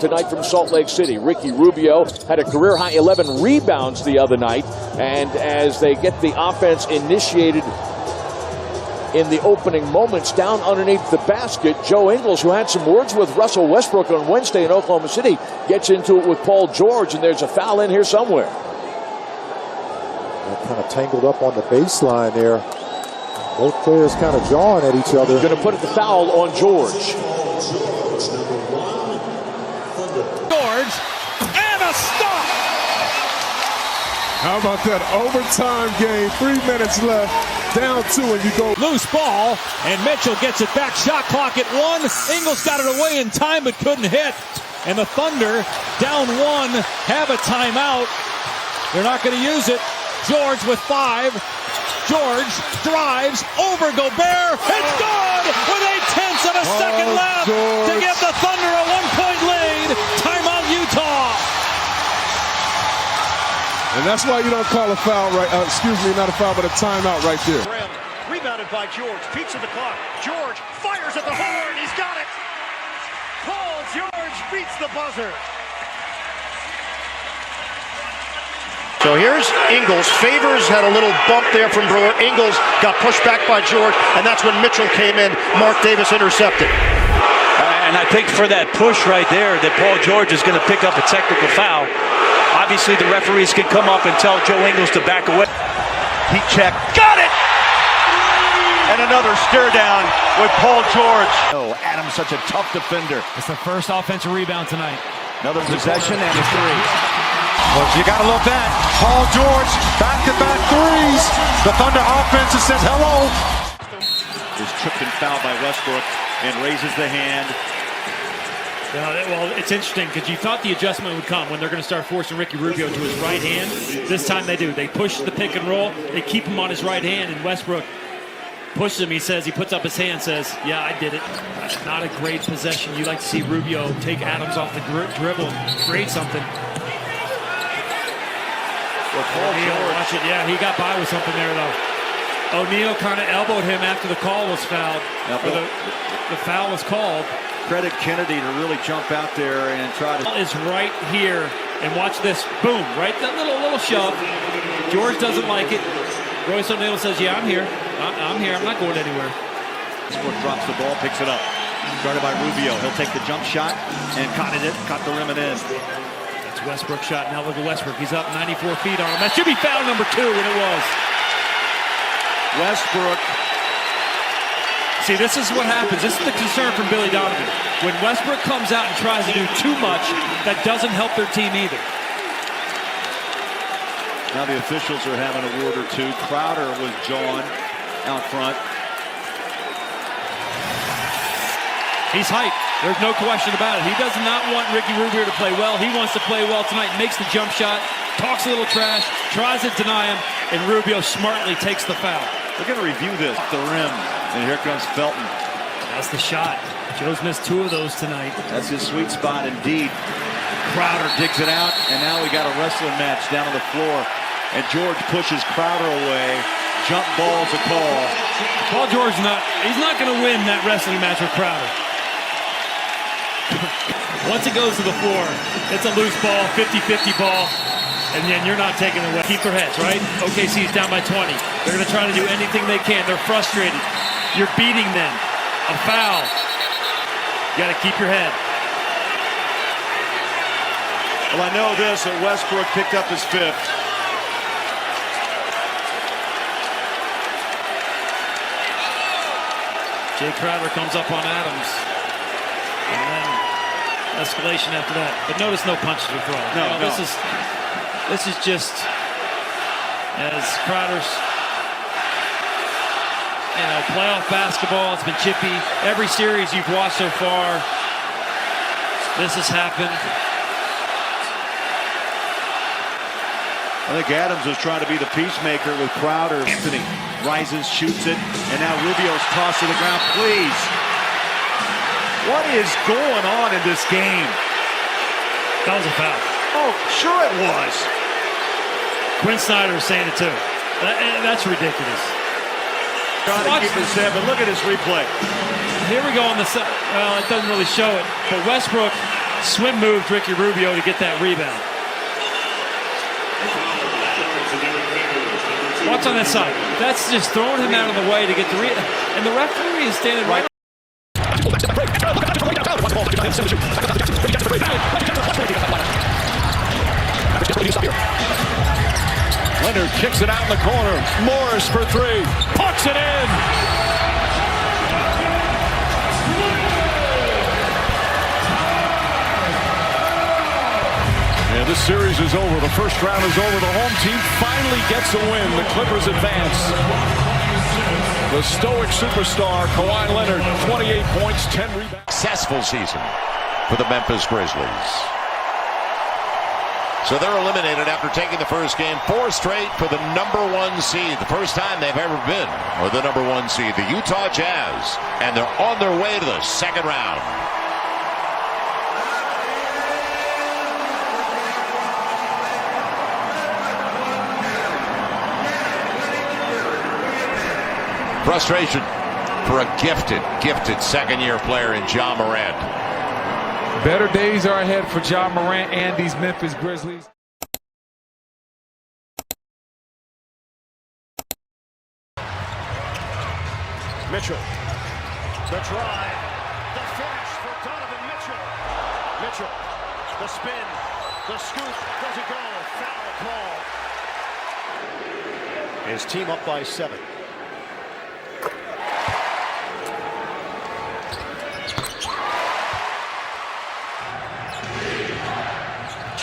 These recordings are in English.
tonight from Salt Lake City. Ricky Rubio had a career-high 11 rebounds the other night, and as they get the offense initiated in the opening moments down underneath the basket, Joe Ingles, who had some words with Russell Westbrook on Wednesday in Oklahoma City, gets into it with Paul George, and there's a foul in here somewhere. They're kind of tangled up on the baseline there. Both players kind of jawing at each other. Going to put the foul on George. George, and a stop! How about that overtime game? 3 minutes left. Down 2 and you go. Loose ball, and Mitchell gets it back. Shot clock at 1. Ingles got it away in time but couldn't hit. And the Thunder, down 1, have a timeout. They're not going to use it. George with 5. George drives over Gobert. It's good with 8/10 of a second left to give the Thunder a 1-point lead. Timeout, Utah. And that's why you don't call a foul, right? Not a foul, but a timeout right there. Rebounded by George. Peeks at the clock. George fires at the horn. He's got it. Paul George beats the buzzer. So here's Ingles. Favors had a little bump there from Brewer. Ingles got pushed back by George, and that's when Mitchell came in. Mark Davis intercepted. And I think for that push right there, that Paul George is going to pick up a technical foul. Obviously, the referees can come up and tell Joe Ingles to back away. Heat check. Got it! And another stare down with Paul George. Oh, Adams such a tough defender. It's the first offensive rebound tonight. Another possession and a three. Well, you got to love that. Paul George, back-to-back threes. The Thunder offense says hello. Is tripped and fouled by Westbrook and raises the hand. Well, it's interesting because you thought the adjustment would come when they're going to start forcing Ricky Rubio to his right hand. This time they do. They push the pick and roll. They keep him on his right hand, and Westbrook pushes him. He puts up his hand, says, yeah, I did it. Not a great possession. You like to see Rubio take Adams off the dribble and create something. Well, Paul George. Watch it. Yeah, he got by with something there, though. O'Neal kind of elbowed him after the call was fouled. The foul was called. Credit Kennedy to really jump out there and try to. Is right here, and watch this. Boom! Right, that little shove. George doesn't like it. Royce O'Neal says, "Yeah, I'm here. I'm here. I'm not going anywhere." Westbrook drops the ball, picks it up. Started by Rubio. He'll take the jump shot and caught the rim and in. That's Westbrook's shot. Now look at Westbrook. He's up 94 feet on him. That should be foul number 2, and it was. Westbrook. See, this is what happens. This is the concern from Billy Donovan. When Westbrook comes out and tries to do too much, that doesn't help their team either. Now the officials are having a word or two. Crowder was John out front. He's hyped. There's no question about it. He does not want Ricky Rubio to play well. He wants to play well tonight. Makes the jump shot, talks a little trash, tries to deny him, and Rubio smartly takes the foul. We're going to review this. The rim. And here comes Felton. That's the shot. Joe's missed 2 of those tonight. That's his sweet spot indeed. Crowder digs it out, and now we got a wrestling match down on the floor. And George pushes Crowder away. Jump ball's a call. Paul George he's not going to win that wrestling match with Crowder. Once it goes to the floor, it's a loose ball, 50-50 ball. And then you're not taking it away. Keep their heads, right? OKC's down by 20. They're going to try to do anything they can. They're frustrated. You're beating them. A foul. You got to keep your head. Well, I know this, that Westbrook picked up his 5th. Jay Crowder comes up on Adams. And then escalation after that. But notice no punches were thrown. No. This is just as Crowder's, playoff basketball. It's been chippy. Every series you've watched so far, this has happened. I think Adams was trying to be the peacemaker with Crowder. Anthony rises, shoots it, and now Rubio's tossed to the ground. Please. What is going on in this game? That was a foul. Oh, sure it was. Quinn Snyder is saying it too. That's ridiculous. Trying to keep his head, but look at his replay. Here we go on the well, it doesn't really show it, but Westbrook swim moved Ricky Rubio to get that rebound. Watch on this side. That's just throwing him out of the way to get the rebound. And the referee is standing right. Leonard kicks it out in the corner. Morris for three. Puts it in. And this series is over. The first round is over. The home team finally gets a win. The Clippers advance. The stoic superstar, Kawhi Leonard, 28 points, 10 rebounds. Successful season for the Memphis Grizzlies. So they're eliminated after taking the first game. 4 straight for the #1 seed. The first time they've ever been with the #1 seed, the Utah Jazz. And they're on their way to the second round. Frustration for a gifted second-year player in Ja Morant. Better days are ahead for Ja Morant and these Memphis Grizzlies. Mitchell, the drive, the finish for Donovan Mitchell. Mitchell, the spin, the scoop, doesn't go, foul call. His team up by 7.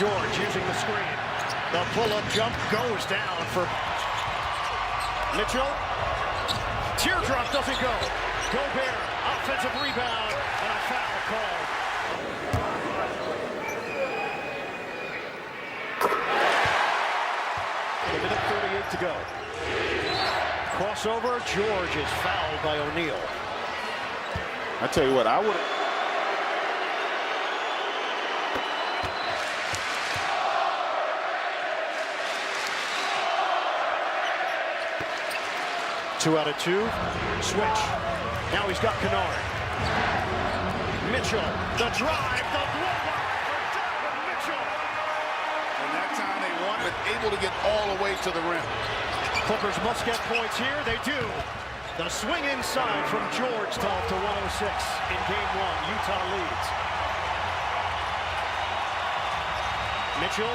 George using the screen. The pull-up jump goes down for Mitchell. Teardrop doesn't go. Gobert, offensive rebound, and a foul called. A minute 38 to go. Crossover, George is fouled by O'Neal. I tell you what, I would. 2 out of 2. Switch. Now he's got Kennard. Mitchell, the drive, the blow-up for Donovan Mitchell. And that time they wanted able to get all the way to the rim. Clippers must get points here. They do. The swing inside from George to 106 in game 1. Utah leads. Mitchell,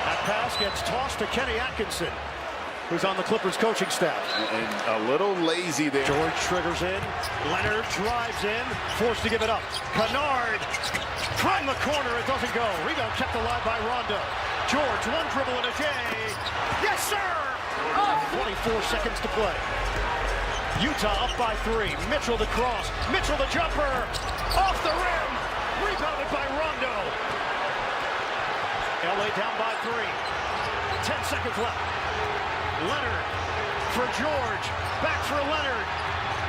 that pass gets tossed to Kenny Atkinson, who's on the Clippers coaching staff. And a little lazy there. George triggers in. Leonard drives in. Forced to give it up. Kennard trying the corner. It doesn't go. Rebound kept alive by Rondo. George, one dribble and a J. Yes, sir! 24 seconds to play. Utah up by 3. Mitchell the cross. Mitchell the jumper. Off the rim. Rebounded by Rondo. LA down by 3. 10 seconds left. Leonard for George, back for Leonard,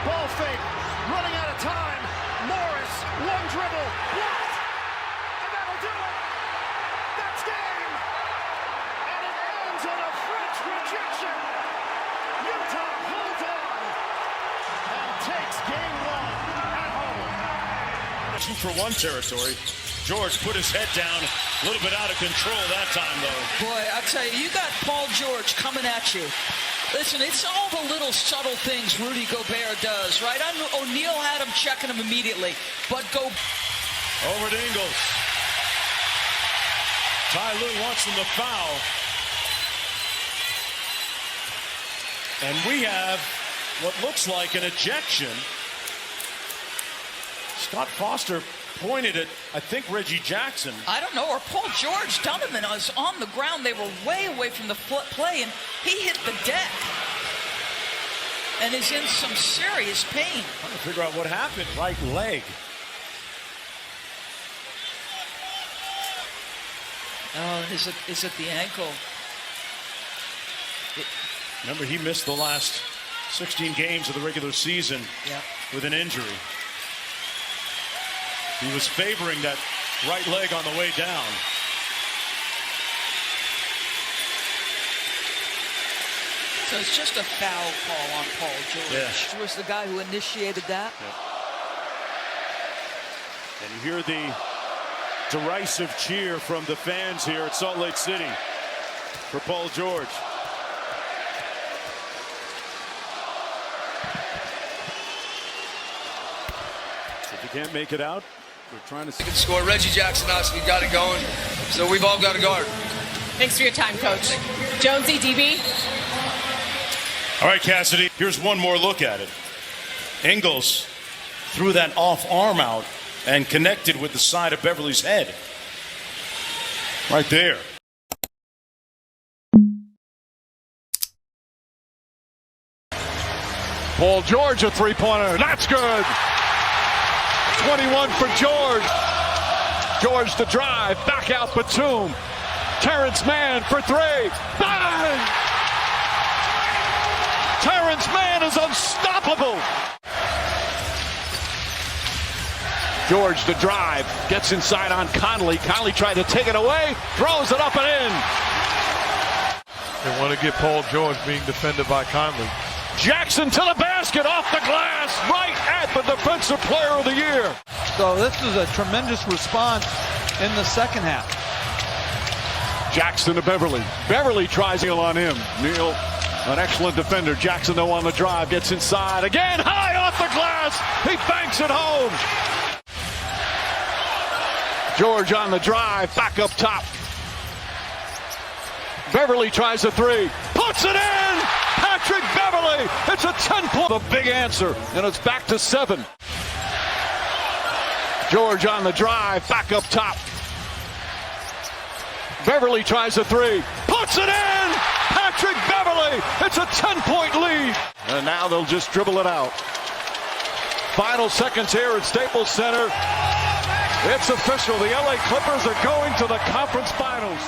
ball fake, running out of time, Morris, one dribble, blocked, and that'll do it, that's game, and it ends on a French rejection. Utah holds on, and takes game 1 at home. 2-for-1 territory. George put his head down, a little bit out of control that time, though. Boy, I tell you, you got Paul George coming at you. Listen, it's all the little subtle things Rudy Gobert does, right? O'Neal had him checking him immediately, but go over to Ingles. Ty Lue wants them to foul. And we have what looks like an ejection. Scott Foster pointed at, I think, Reggie Jackson. I don't know, or Paul George. Donovan was on the ground. They were way away from the play, and he hit the deck and is in some serious pain. Trying to figure out what happened. Right leg. Oh, is it the ankle? Remember, he missed the last 16 games of the regular season with an injury. He was favoring that right leg on the way down. So it's just a foul call on Paul George. Yeah. He was the guy who initiated that. And you hear the derisive cheer from the fans here at Salt Lake City for Paul George. If you can't make it out, we're trying to score. Reggie Jackson, us, we got it going. So we've all got to guard. Thanks for your time, Coach. Jonesy, DB. All right, Cassidy, here's one more look at it. Ingles threw that off arm out and connected with the side of Beverly's head. Right there. Paul George, a three-pointer. That's good. 21 for George. George to drive. Back out Batum. Terrence Mann for three. Bang! Terrence Mann is unstoppable. George to drive. Gets inside on Conley. Conley tried to take it away. Throws it up and in. They want to get Paul George being defended by Conley. Jackson to the basket, off the glass, right at the Defensive Player of the Year. So this is a tremendous response in the second half. Jackson to Beverly. Beverly tries to on him. Neal, an excellent defender. Jackson, though, on the drive, gets inside. Again, high off the glass. He banks it home. George on the drive, back up top. Beverly tries a three. Puts it in! Patrick Beverly! It's a 10-point. The big answer, and it's back to 7. George on the drive, back up top. Beverly tries a three. Puts it in! Patrick Beverly! It's a 10-point lead. And now they'll just dribble it out. Final seconds here at Staples Center. It's official. The LA Clippers are going to the conference finals.